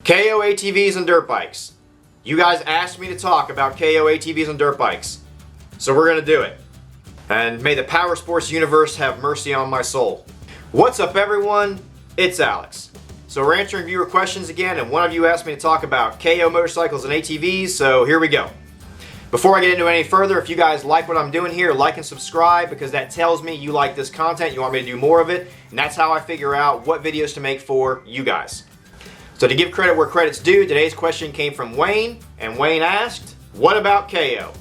Kayo ATVs and dirt bikes. You guys asked me to talk about Kayo ATVs and dirt bikes, so we're gonna do it. And may the power sports universe have mercy on my soul. What's up, everyone? It's Alex. So we're answering viewer questions again, and one of you asked me to talk about Kayo motorcycles and ATVs, so here we go. Before I get into any further, if you guys like what I'm doing here, like and subscribe, because that tells me you like this content, you want me to do more of it, and that's how I figure out what videos to make for you guys. So to give credit where credit's due, today's question came from Wayne, and Wayne asked, what about Kayo?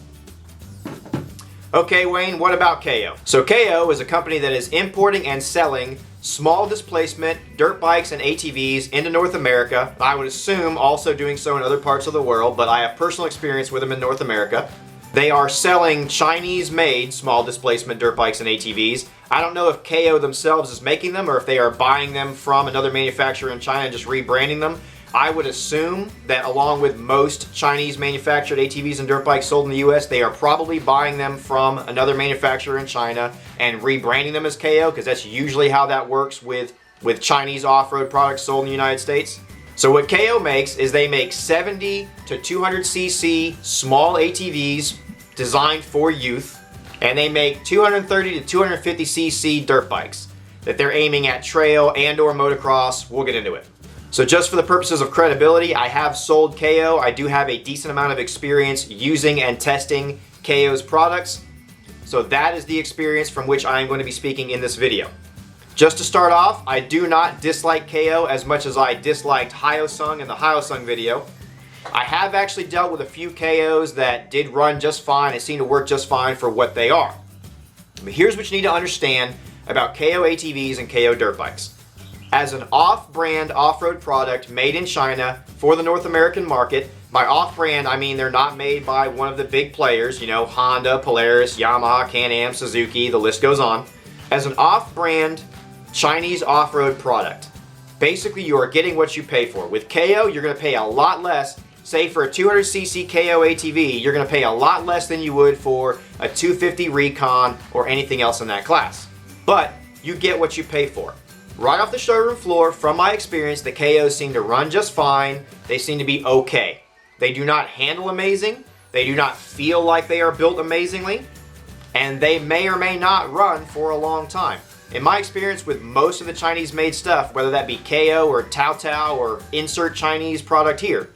Okay, Wayne, what about Kayo? So Kayo is a company that is importing and selling small displacement dirt bikes and ATVs into North America. I would assume also doing so in other parts of the world, but I have personal experience with them in North America. They are selling Chinese-made small displacement dirt bikes and ATVs. I don't know if Kayo themselves is making them or if they are buying them from another manufacturer in China and just rebranding them. I would assume that along with most Chinese manufactured ATVs and dirt bikes sold in the US, they are probably buying them from another manufacturer in China and rebranding them as Kayo, because that's usually how that works with Chinese off-road products sold in the United States. So what Kayo makes is they make 70 to 200cc small ATVs designed for youth, and they make 230 to 250cc dirt bikes that they're aiming at trail and or motocross. We'll get into it. So just for the purposes of credibility, I have sold Kayo. I do have a decent amount of experience using and testing Kayo's products. So that is the experience from which I am going to be speaking in this video. Just to start off, I do not dislike Kayo as much as I disliked Hyosung in the Hyosung video. I have actually dealt with a few Kayos that did run just fine and seem to work just fine for what they are. But here's what you need to understand about Kayo ATVs and Kayo dirt bikes. As an off-brand off-road product made in China for the North American market, by off-brand I mean they're not made by one of the big players, you know, Honda, Polaris, Yamaha, Can-Am, Suzuki, the list goes on. As an off-brand Chinese off-road product, basically you are getting what you pay for. With Kayo, you're going to pay a lot less. Say for a 200cc Kayo ATV, you're going to pay a lot less than you would for a 250 Recon or anything else in that class. But you get what you pay for. Right off the showroom floor, from my experience, the Kayos seem to run just fine. They seem to be okay. They do not handle amazing. They do not feel like they are built amazingly. And they may or may not run for a long time. In my experience with most of the Chinese-made stuff, whether that be Kayo or Tao or insert Chinese product here,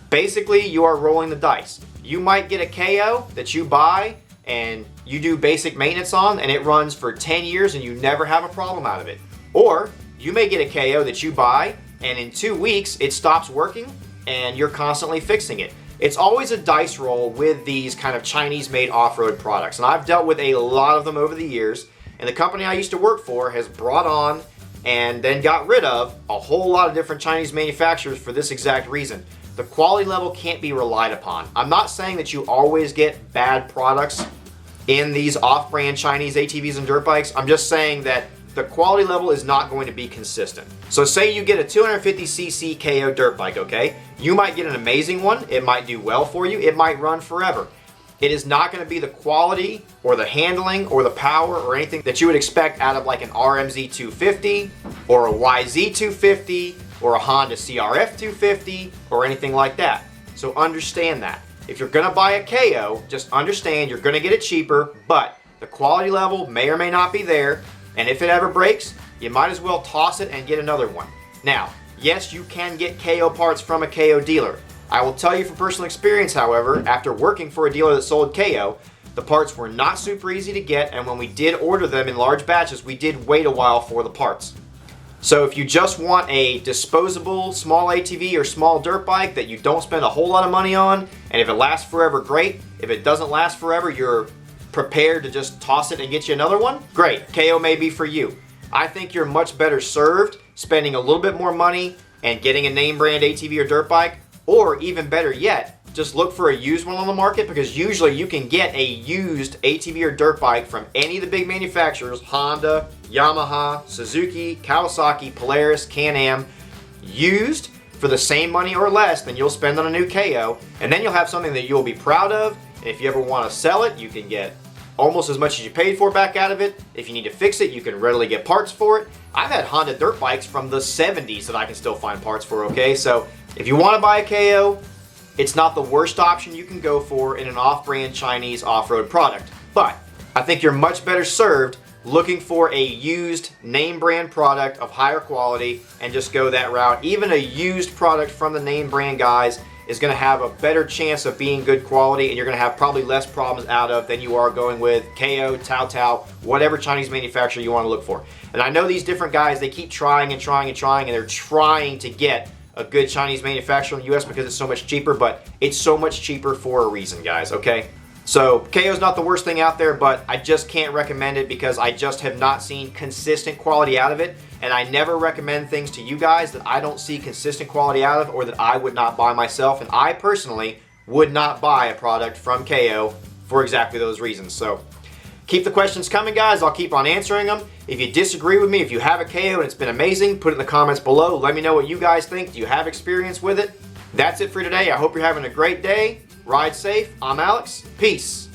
basically you are rolling the dice. You might get a Kayo that you buy and you do basic maintenance on and it runs for 10 years and you never have a problem out of it. Or you may get a Kayo that you buy and in 2 weeks it stops working and you're constantly fixing it. It's always a dice roll with these kind of Chinese-made off-road products, and I've dealt with a lot of them over the years, and the company I used to work for has brought on and then got rid of a whole lot of different Chinese manufacturers for this exact reason. The quality level can't be relied upon. I'm not saying that you always get bad products in these off-brand Chinese ATVs and dirt bikes. I'm just saying that the quality level is not going to be consistent. So say you get a 250cc Kayo dirt bike, okay? You might get an amazing one. It might do well for you. It might run forever. It is not going to be the quality or the handling or the power or anything that you would expect out of like an RMZ 250 or a YZ 250 or a Honda CRF 250 or anything like that. So understand that. If you're going to buy a Kayo, just understand you're going to get it cheaper, but the quality level may or may not be there. And if it ever breaks, you might as well toss it and get another one. Now, yes, you can get Kayo parts from a Kayo dealer. I will tell you from personal experience, however, after working for a dealer that sold Kayo, the parts were not super easy to get, and when we did order them in large batches, we did wait a while for the parts. So if you just want a disposable small ATV or small dirt bike that you don't spend a whole lot of money on, and if it lasts forever, great. If it doesn't last forever, you're prepared to just toss it and get you another one, great. Kayo may be for you. I think you're much better served spending a little bit more money and getting a name brand ATV or dirt bike, or even better yet, just look for a used one on the market, because usually you can get a used ATV or dirt bike from any of the big manufacturers, Honda, Yamaha, Suzuki, Kawasaki, Polaris, Can-Am, used for the same money or less than you'll spend on a new Kayo, and then you'll have something that you'll be proud of. And if you ever want to sell it, you can get almost as much as you paid for back out of it. If you need to fix it, you can readily get parts for it. I've had Honda dirt bikes from the 70s that I can still find parts for, okay? So if you want to buy a Kayo, it's not the worst option you can go for in an off-brand Chinese off-road product. But I think you're much better served looking for a used name brand product of higher quality and just go that route. Even a used product from the name brand guys is going to have a better chance of being good quality, and you're going to have probably less problems out of than you are going with Kayo, Tao, whatever Chinese manufacturer you want to look for. And I know these different guys, they keep trying and trying and trying, and they're trying to get a good Chinese manufacturer in the US because it's so much cheaper, but it's so much cheaper for a reason, guys, okay? So Kayo's not the worst thing out there, but I just can't recommend it because I just have not seen consistent quality out of it. And I never recommend things to you guys that I don't see consistent quality out of or that I would not buy myself. And I personally would not buy a product from Kayo for exactly those reasons. So keep the questions coming, guys. I'll keep on answering them. If you disagree with me, if you have a Kayo and it's been amazing, put it in the comments below. Let me know what you guys think. Do you have experience with it? That's it for today. I hope you're having a great day. Ride safe. I'm Alex. Peace.